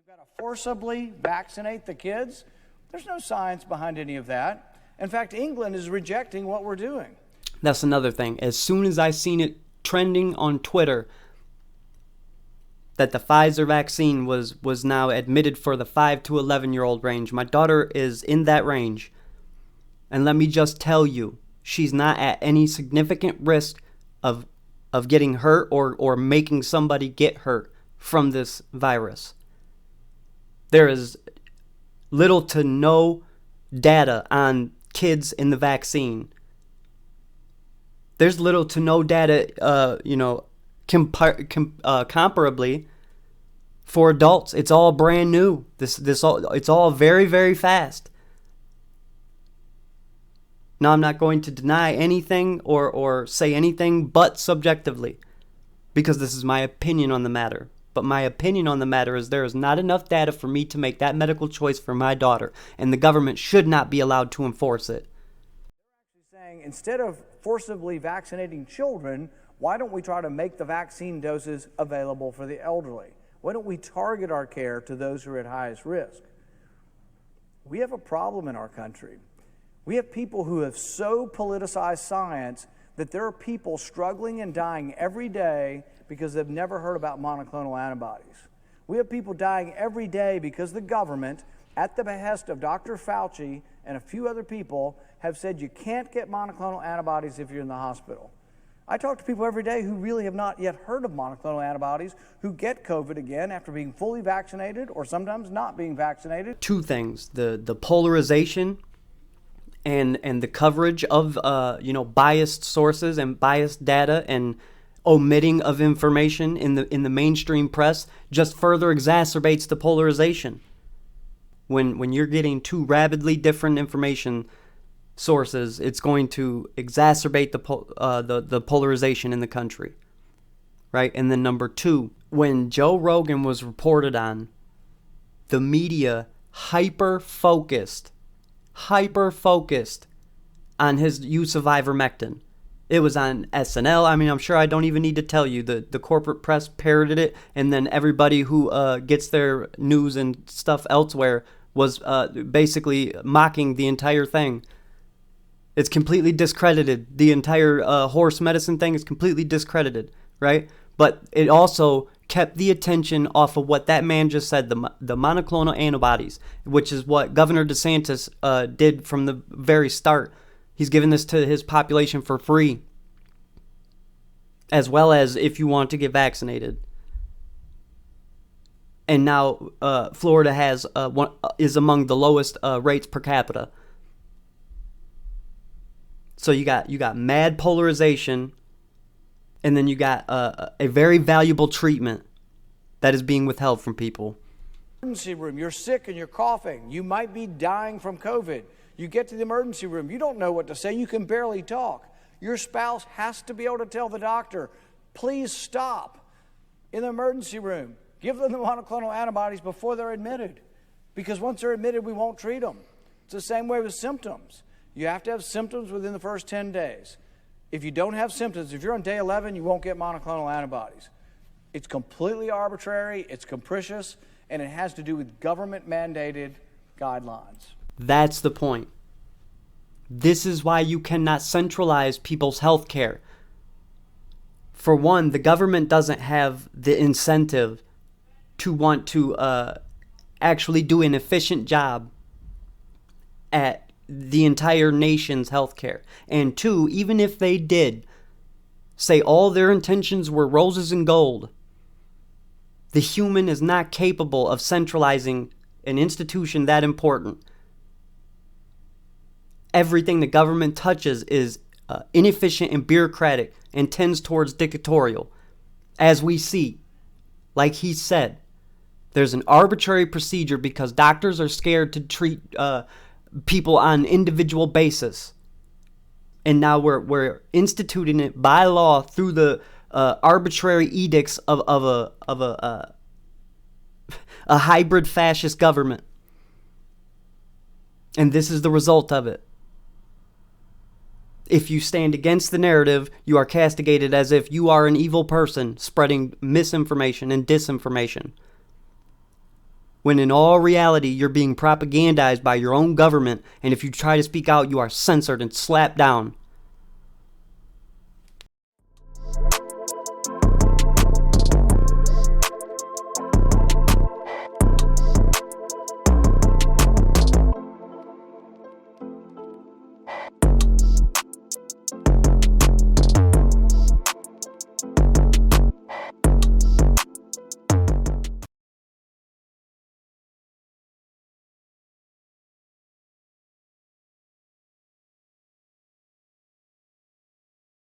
Got to forcibly vaccinate the kids. There's no science behind any of that. In fact, England is rejecting what we're doing. That's another thing. As soon as I seen it trending on Twitter that the Pfizer vaccine was now admitted for the 5 to 11-year-old range, my daughter is in that range. And let me just tell you, she's not at any significant risk of getting hurt or making somebody get hurt from this virus. There is little to no data on kids in the vaccine. There's little to no data, comparably for adults. It's all brand new. It's all very, very fast. Now, I'm not going to deny anything or say anything but subjectively, because this is my opinion on the matter. But my opinion on the matter is there is not enough data for me to make that medical choice for my daughter, and the government should not be allowed to enforce it. They're actually saying instead of forcibly vaccinating children, why don't we try to make the vaccine doses available for the elderly? Why don't we target our care to those who are at highest risk? We have a problem in our country. We have people who have so politicized science that there are people struggling and dying every day because they've never heard about monoclonal antibodies. We have people dying every day because the government, at the behest of Dr. Fauci and a few other people, have said you can't get monoclonal antibodies if you're in the hospital. I talk to people every day who really have not yet heard of monoclonal antibodies, who get COVID again after being fully vaccinated or sometimes not being vaccinated. Two things: the polarization and the coverage of biased sources and biased data and omitting of information in the mainstream press just further exacerbates the polarization. When you're getting two rapidly different information sources, it's going to exacerbate the polarization in the country, right? And then number two, when Joe Rogan was reported on, the media hyper focused on his use of ivermectin. It was on SNL. I mean, I'm sure I don't even need to tell you. The corporate press parroted it, and then everybody who gets their news and stuff elsewhere was basically mocking the entire thing. It's completely discredited. The entire horse medicine thing is completely discredited, right? But it also kept the attention off of what that man just said, the monoclonal antibodies, which is what Governor DeSantis did from the very start. He's given this to his population for free, as well as if you want to get vaccinated. And now Florida is among the lowest rates per capita. So you got mad polarization, and then you got a very valuable treatment that is being withheld from people. Emergency room, you're sick and you're coughing. You might be dying from COVID. You get to the emergency room, you don't know what to say, you can barely talk. Your spouse has to be able to tell the doctor, please stop in the emergency room. Give them the monoclonal antibodies before they're admitted, because once they're admitted, we won't treat them. It's the same way with symptoms. You have to have symptoms within the first 10 days. If you don't have symptoms, if you're on day 11, you won't get monoclonal antibodies. It's completely arbitrary, it's capricious, and it has to do with government-mandated guidelines. That's the point. This is why you cannot centralize people's health care. For one, the government doesn't have the incentive to want to actually do an efficient job at the entire nation's health care. And two, even if they did say all their intentions were roses and gold, the human is not capable of centralizing an institution that important. Everything the government touches is inefficient and bureaucratic and tends towards dictatorial. As we see, like he said, there's an arbitrary procedure because doctors are scared to treat people on an individual basis. And now we're instituting it by law through the arbitrary edicts of a hybrid fascist government. And this is the result of it. If you stand against the narrative, you are castigated as if you are an evil person spreading misinformation and disinformation. when in all reality you're being propagandized by your own government, and if you try to speak out, you are censored and slapped down.